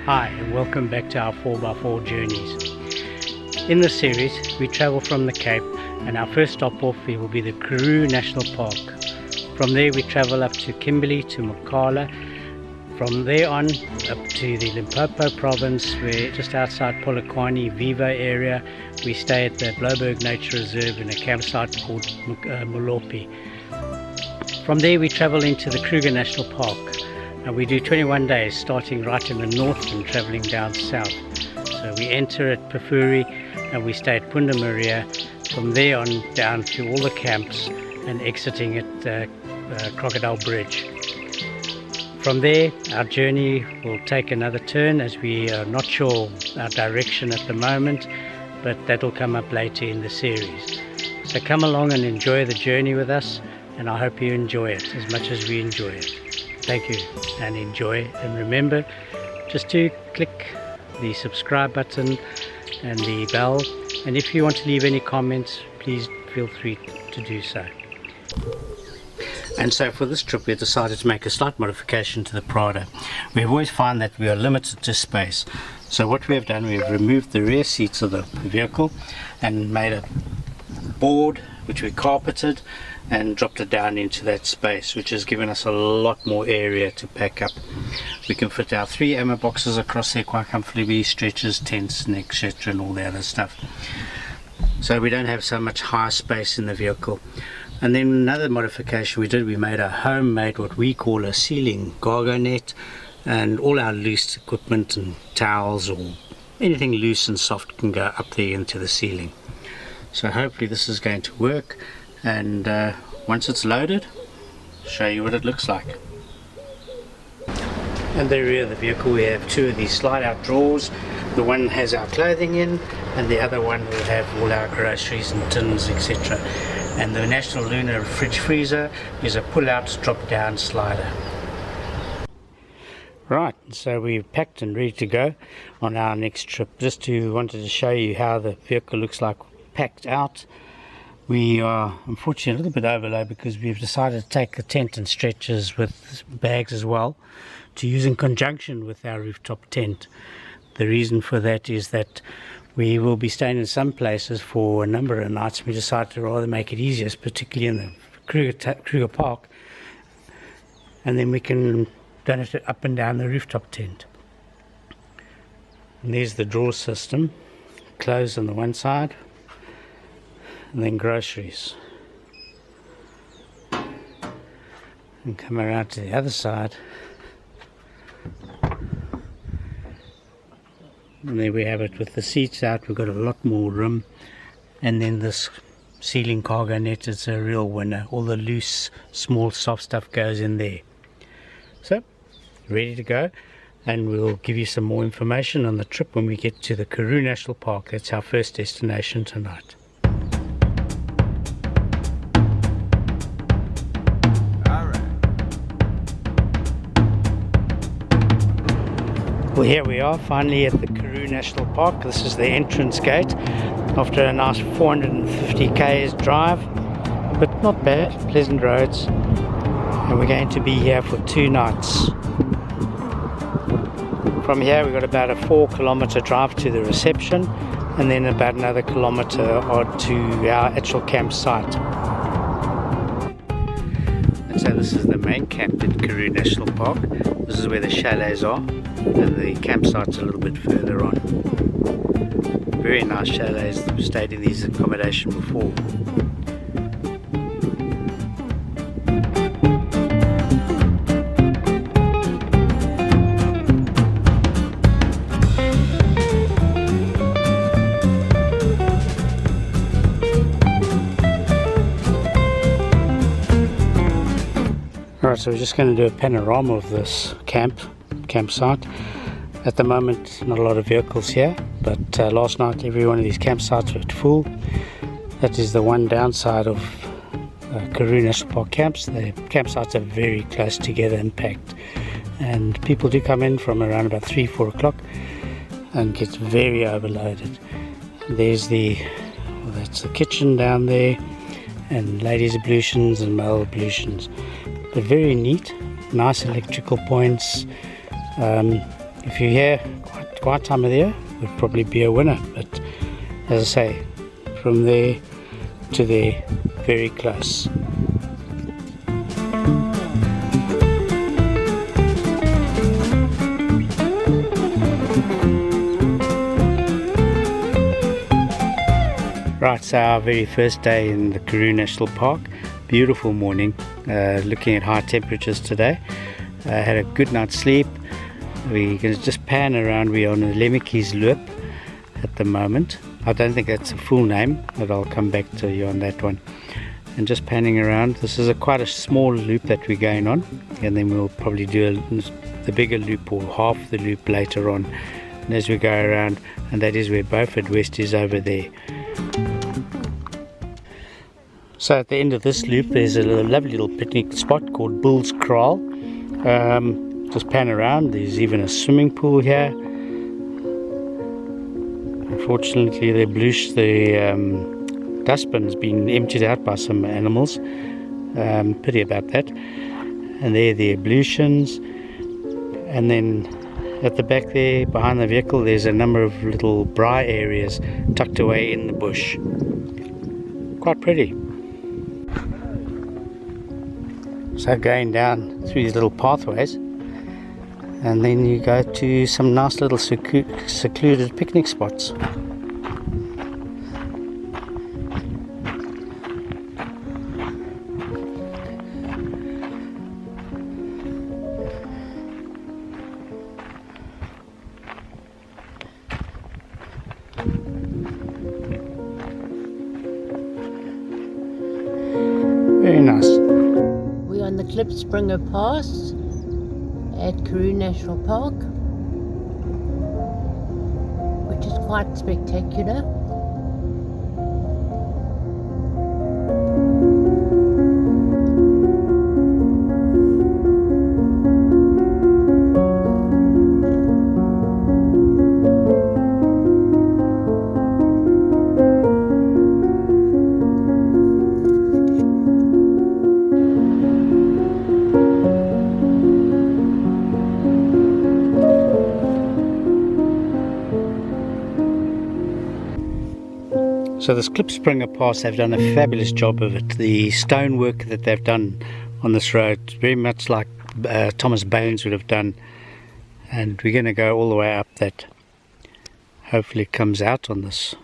Hi and welcome back to our 4x4 journeys. In this series we travel from the Cape and our first stop off will be the Karoo National Park. From there we travel up to Kimberley to Mokala. From there on up to the Limpopo province, where just outside Polokwane, Vivo area, we stay at the Blouberg Nature Reserve in a campsite called Molope. From there we travel into the Kruger National Park. And we do 21 days, starting right in the north and travelling down south. So we enter at Pafuri and we stay at Punda Maria. From there on down to all the camps and exiting at Crocodile Bridge. From there our journey will take another turn, as we are not sure our direction at the moment, but that will come up later in the series. So come along and enjoy the journey with us, and I hope you enjoy it as much as we enjoy it. Thank you and enjoy, and remember just to click the subscribe button and the bell, and if you want to leave any comments, please feel free to do so. And so for this trip we decided to make a slight modification to the Prado. We have always found that we are limited to space, so what we have done, we have removed the rear seats of the vehicle and made a board which we carpeted and dropped it down into that space, which has given us a lot more area to pack up. We can fit our 3 ammo boxes across there quite comfortably, stretchers, tents, and etc., and all the other stuff. So we don't have so much high space in the vehicle. And then another modification we did, we made a homemade, what we call a ceiling cargo net, and all our loose equipment and towels or anything loose and soft can go up there into the ceiling. So hopefully this is going to work, and once it's loaded, I'll show you what it looks like. And the rear of the vehicle we have 2 of these slide out drawers. The one has our clothing in and the other one will have all our groceries and tins, etc. And the National Lunar fridge freezer is a pull out drop down slider. Right, so we've packed and ready to go on our next trip. Wanted to show you how the vehicle looks like packed out. We are unfortunately a little bit overload because we've decided to take the tent and stretchers with bags as well to use in conjunction with our rooftop tent. The reason for that is that we will be staying in some places for a number of nights. We decided to rather make it easier, particularly in the Kruger Park, and then we can run it up and down the rooftop tent. And there's the drawer system, clothes on the one side, and then groceries, and come around to the other side, and there we have it with the seats out. We've got a lot more room, and then this ceiling cargo net is a real winner. All the loose small soft stuff goes in there. So ready to go, and we'll give you some more information on the trip when we get to the Karoo National Park. That's our first destination tonight. Well, here we are finally at the Karoo National Park. This is the entrance gate after a nice 450 k's drive, but not bad, pleasant roads, and we're going to be here for 2 nights. From here we've got about a 4-kilometer drive to the reception, and then about another kilometer odd to our actual campsite. And so this is the main camp at Karoo National Park. This is where the chalets are, and the campsite's a little bit further on. Very nice chalets. We've stayed in these accommodation before. Alright, so we're just going to do a panorama of this campsite. At the moment not a lot of vehicles here, but last night every one of these campsites were full. That is the one downside of Karoo National Park camps. The campsites are very close together and packed, and people do come in from around about 3-4 o'clock and get very overloaded. There's that's the kitchen down there, and ladies ablutions and male ablutions. But very neat, nice electrical points, If you're here quite time of the year, it would probably be a winner. But as I say, from there to there, very close. Right, so our very first day in the Karoo National Park. Beautiful morning, looking at high temperatures today. Had a good night's sleep. We can just pan around. We're on the Lemmetjies Loop at the moment. I don't think that's a full name, but I'll come back to you on that one. And just panning around. This is quite a small loop that we're going on, and then we'll probably do the bigger loop or half the loop later on. And as we go around, and that is where Beaufort West is over there. So at the end of this loop there's a lovely little picnic spot called Bull's Kraal. Just pan around, there's even a swimming pool here. Unfortunately the dustbin's been emptied out by some animals. Pity about that. And there are the ablutions. And then at the back there behind the vehicle there's a number of little braai areas tucked away in the bush. Quite pretty. So going down through these little pathways, and then you go to some nice little secluded picnic spots. Very nice. We're on the Klipspringer Pass at Karoo National Park, which is quite spectacular. So this Klipspringer Pass, they've done a fabulous job of it. The stonework that they've done on this road, very much like Thomas Baines would have done. And we're going to go all the way up that. Hopefully it comes out on this.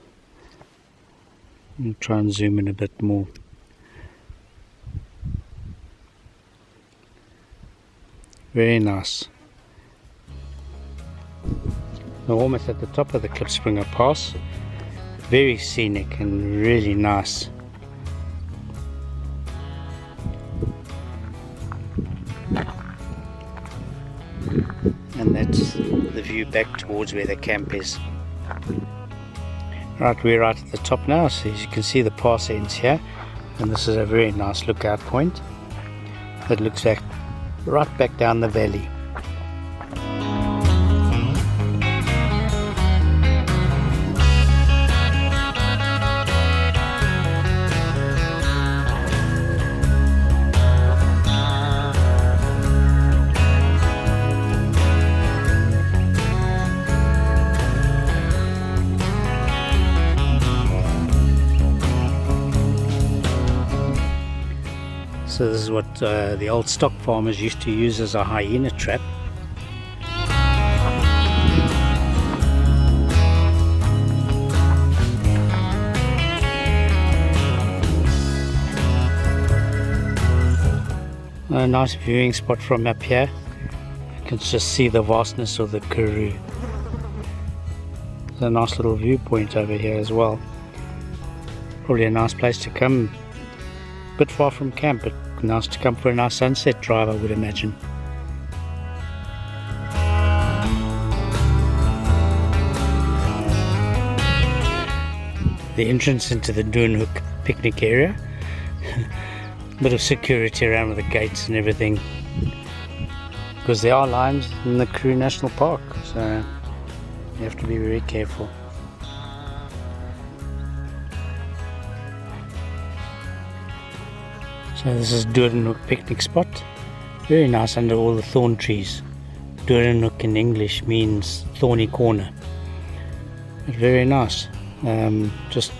I'll try and zoom in a bit more. Very nice. We're almost at the top of the Klipspringer Pass. Very scenic and really nice. And that's the view back towards where the camp is. Right, we're right at the top now, so as you can see the pass ends here, and this is a very nice lookout point that looks back, right back down the valley. So this is what the old stock farmers used to use as a hyena trap. A nice viewing spot from up here. You can just see the vastness of the Karoo. There's a nice little viewpoint over here as well. Probably a nice place to come. A bit far from camp, but nice to come for a nice sunset drive, I would imagine. The entrance into the Doornhoek picnic area. Bit of security around with the gates and everything, because there are lions in the Karoo National Park, so you have to be very careful. So this is Doornhoek picnic spot. Very nice under all the thorn trees. Doornhoek in English means thorny corner. But very nice. Just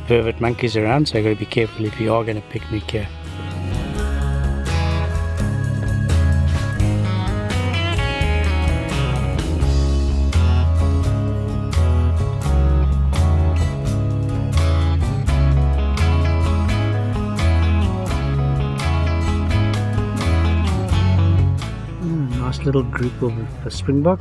vervet monkeys around, so you got to be careful if you are going to picnic here. Nice little group of a springbok.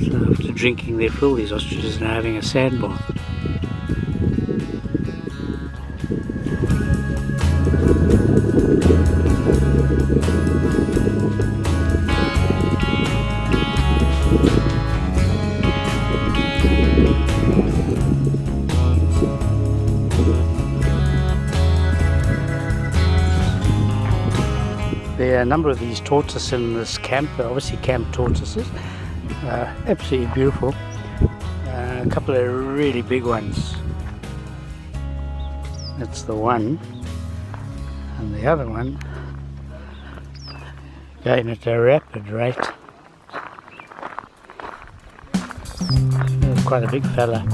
So after drinking their fill, these ostriches are now having a sand bath. There are a number of these tortoises in this camp, obviously camp tortoises, absolutely beautiful. A couple of really big ones. That's the one, and the other one going at a rapid rate. That's quite a big fella.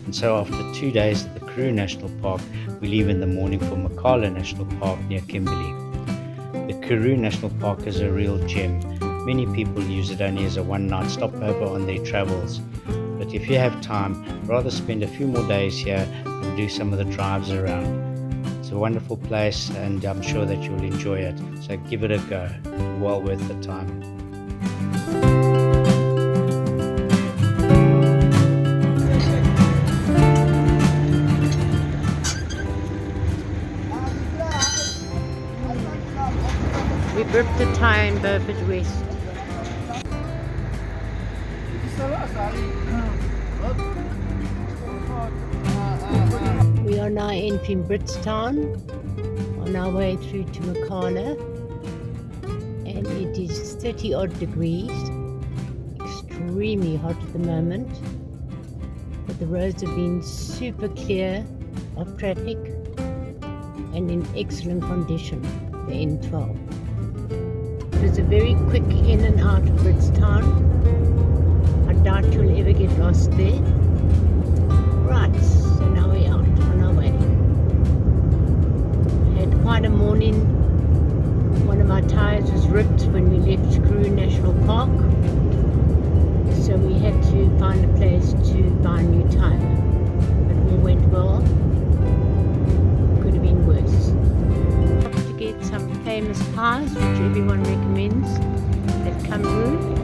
So after 2 days at the Karoo National Park, we leave in the morning for Mokala National Park near Kimberley. The Karoo National Park is a real gem. Many people use it only as a one-night stopover on their travels. But if you have time, rather spend a few more days here and do some of the drives around. It's a wonderful place and I'm sure that you'll enjoy it. So give it a go. Well worth the time. We gripped the tie in Beaufort West. We are now entering Bridgetown on our way through to Mokala, and it is 30 odd degrees, extremely hot at the moment, but the roads have been super clear of traffic and in excellent condition, the N12. It's a very quick in and out of Bridgetown. I doubt you'll ever get lost there. Right, so now we're out on our way. Had quite a morning. One of my tyres was ripped when we left Kruger National Park, so we had to find a place to buy a new tyre. But all went well. Could have been worse. Get some famous pies which everyone recommends at Karoo.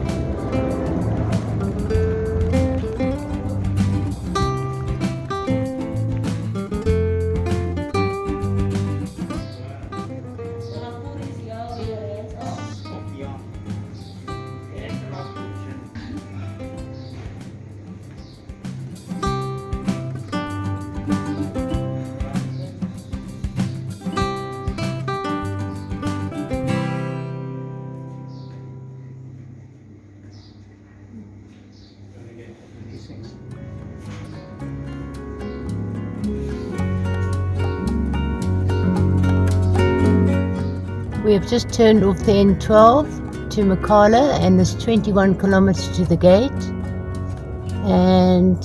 We have just turned off the N12 to Mokala, and there's 21 kilometers to the gate. And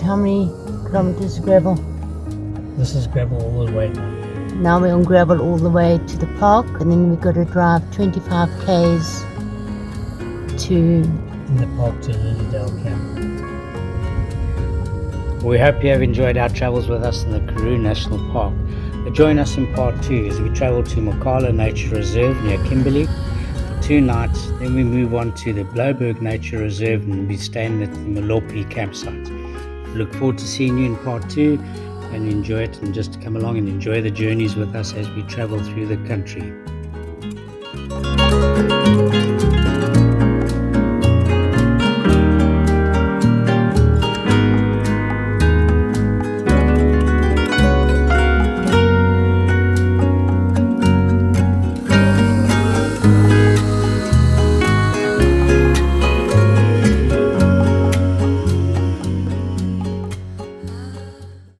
how many kilometers gravel? This is gravel all the way now. Now we're on gravel all the way to the park, and then we've got to drive 25 k's in the park to Lilydale Camp. We hope you have enjoyed our travels with us in the Karoo National Park. Join us in part 2 as we travel to Mokala Nature Reserve near Kimberley for 2 nights. Then we move on to the Blouberg Nature Reserve and we stand at the Molope Campsite. Look forward to seeing you in part 2 and enjoy it, and just come along and enjoy the journeys with us as we travel through the country.